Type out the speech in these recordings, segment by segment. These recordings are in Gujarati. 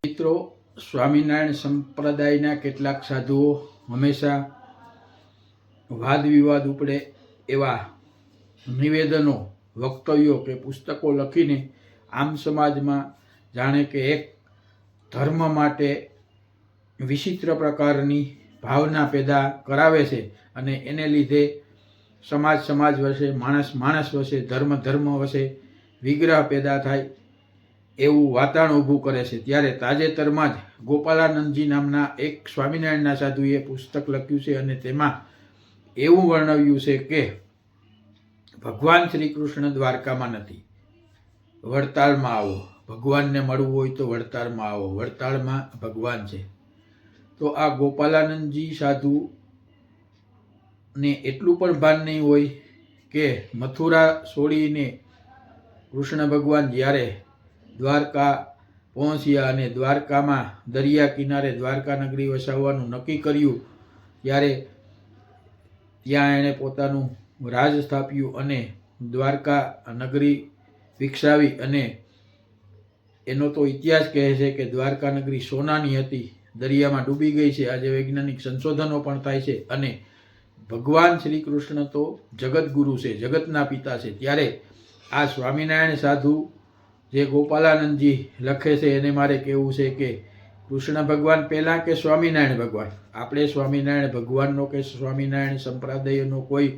મિત્રો, સ્વામિનારાયણ સંપ્રદાયના કેટલાક સાધુઓ હંમેશા વાદ વિવાદ ઉપડે એવા નિવેદનો, વક્તવ્યો કે પુસ્તકો લખીને આમ સમાજમાં જાણે કે એક ધર્મ માટે વિચિત્ર પ્રકારની ભાવના પેદા કરાવે છે અને એને લીધે સમાજ વચ્ચે, માણસ વચ્ચે, ધર્મ વચ્ચે વિગ્રહ પેદા થાય એવું વાતાવરણ ઊભું કરે છે। ત્યારે તાજેતરમાં જ ગોપાલાનંદજી નામના એક સ્વામિનારાયણના સાધુએ પુસ્તક લખ્યું છે અને તેમાં એવું વર્ણવ્યું છે કે ભગવાન શ્રી કૃષ્ણ દ્વારકામાં નથી, વડતાલમાં આવો, ભગવાનને મળવું હોય તો વડતાલમાં આવો, વડતાલમાં ભગવાન છે। તો આ ગોપાલાનંદજી સાધુને એટલું પણ ભાન નહીં હોય કે મથુરા છોડીને કૃષ્ણ ભગવાન જ્યારે દ્વારકા પહોંચ્યા અને દ્વારકામાં દરિયા કિનારે દ્વારકા નગરી વસાવવાનું નક્કી કર્યું, ત્યારે ત્યાં એણે પોતાનું રાજ સ્થાપ્યું અને દ્વારકા નગરી વિકસાવી અને એનો તો ઇતિહાસ કહે છે કે દ્વારકા નગરી સોનાની હતી, દરિયામાં ડૂબી ગઈ છે। આજે વૈજ્ઞાનિક સંશોધનો પણ થાય છે અને ભગવાન શ્રી કૃષ્ણ તો જગતગુરુ છે, જગતના પિતા છે। ત્યારે આ સ્વામિનારાયણ સાધુ જે ગોપાલાનંદજી લખે છે એને મારે કહેવું છે કે કૃષ્ણ ભગવાન પહેલાં કે સ્વામિનારાયણ ભગવાન? આપણે સ્વામિનારાયણ ભગવાનનો કે સ્વામિનારાયણ સંપ્રદાયનો કોઈ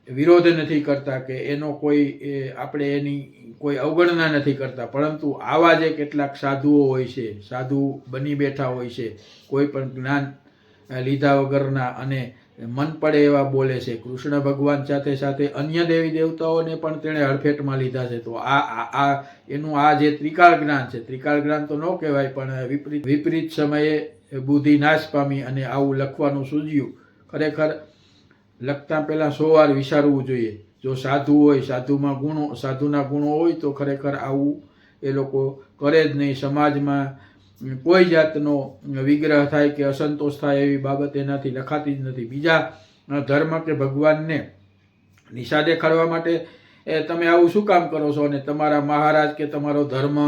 વિરોધ નથી કરતા કે એનો કોઈ આપણે એની કોઈ અવગણના નથી કરતા, પરંતુ આવા જે કેટલાક સાધુઓ હોય છે, સાધુ બની બેઠા હોય છે, કોઈ પણ જ્ઞાન લીધા વગરના અને મન પડે એવા બોલે છે। કૃષ્ણ ભગવાન સાથે સાથે અન્ય દેવી દેવતાઓને પણ તેણે હડફેટમાં લીધા છે। તો એનું આ જે ત્રિકાળ જ્ઞાન છે, ત્રિકાળ જ્ઞાન તો ન કહેવાય, પણ વિપરીત સમયે બુદ્ધિ નાશ પામી અને આવું લખવાનું સૂઝ્યું। ખરેખર લખતા પહેલાં 100 વાર વિચારવું જોઈએ। જો સાધુ હોય, સાધુના ગુણો હોય તો ખરેખર આવું એ લોકો કરે જ નહીં। સમાજમાં કોઈ જાતનો વિગ્રહ થાય કે અસંતોષ થાય એવી બાબત એનાથી લખાતી જ નથી। બીજા ધર્મ કે ભગવાનને નિશા દેખાડવા માટે તમે આવું શું કામ કરો છો? અને તમારા મહારાજ કે તમારો ધર્મ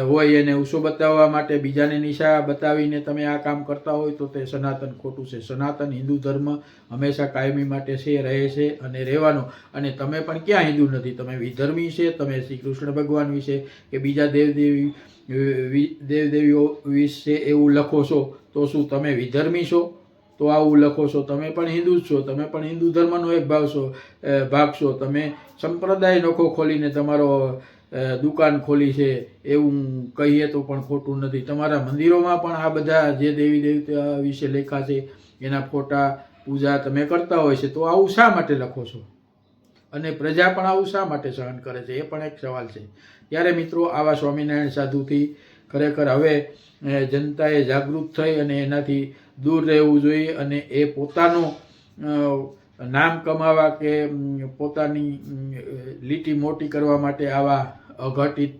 હોય એને ઊંચો બતાવવા માટે બીજાને નિશા બતાવીને તમે આ કામ કરતા હોય તો તે સનાતન ખોટું છે। સનાતન હિન્દુ ધર્મ હંમેશા કાયમી માટે છે, રહે છે અને રહેવાનો। અને તમે પણ ક્યાં હિન્દુ નથી, તમે વિધર્મી છે। તમે શ્રી કૃષ્ણ ભગવાન વિશે કે બીજા દેવદેવીઓ વિશે એવું લખો છો તો શું તમે વિધર્મી છો? તો આવું લખો છો, તમે પણ હિન્દુ જ છો, તમે પણ હિન્દુ ધર્મનો એક ભાગ છો। તમે સંપ્રદાય નોખો ખોલીને તમારો દુકાન ખોલી છે એવું કહીએ તો પણ ખોટું નથી। તમારા મંદિરોમાં પણ આ બધા જે દેવી દેવતા વિશે લેખા છે એના ફોટા પૂજા તમે કરતા હોય છે, તો આવું શા માટે લખો છો? અને પ્રજા પણ આવું શા માટે સહન કરે છે? એ પણ એક સવાલ છે। ત્યારે મિત્રો, આવા સ્વામિનારાયણ સાધુથી ખરેખર હવે જનતાએ જાગૃત થઈ અને એનાથી દૂર રહેવું જોઈએ અને એ પોતાનું નામ કમાવા કે પોતાની લીટી મોટી કરવા માટે આવા અઘટિત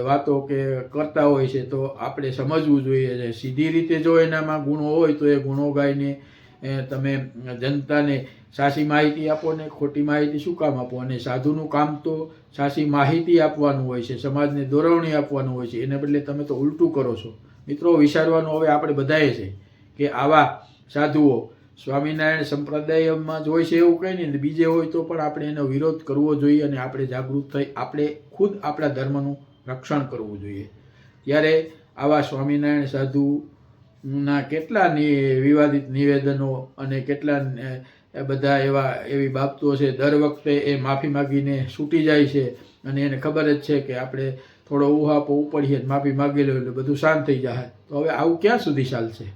વાતો કે કરતા હોય છે, તો આપણે સમજવું જોઈએ। સીધી રીતે જો એનામાં ગુણો હોય તો એ ગુણો ગાઈને તમે જનતાને સાચી માહિતી આપો ને ખોટી માહિતી શું કામ આપો? અને સાધુનું કામ તો સાચી માહિતી આપવાનું હોય છે, સમાજને દોરવણી આપવાનું હોય છે, એને બદલે તમે તો ઉલટું કરો છો। મિત્રો, વિચારવાનું હવે આપણે બધાએ છે કે આવા સાધુઓ સ્વામિનારાયણ સંપ્રદાયમાં જ હોય છે એવું કંઈ નહીં, બીજે હોય તો પણ આપણે એનો વિરોધ કરવો જોઈએ અને આપણે જાગૃત થઈ આપણે ખુદ આપણા ધર્મનું રક્ષણ કરવું જોઈએ। ત્યારે આવા સ્વામિનારાયણ સાધુના કેટલા વિવાદિત નિવેદનો અને કેટલા બધા એવી બાબતો છે, દર વખતે એ માફી માગીને છૂટી જાય છે અને એને ખબર જ છે કે આપણે થોડો ઉહાપો ઉપડીએ, માફી માગી લો એટલે બધું શાંત થઈ જાય। તો હવે આવું ક્યાં સુધી ચાલશે?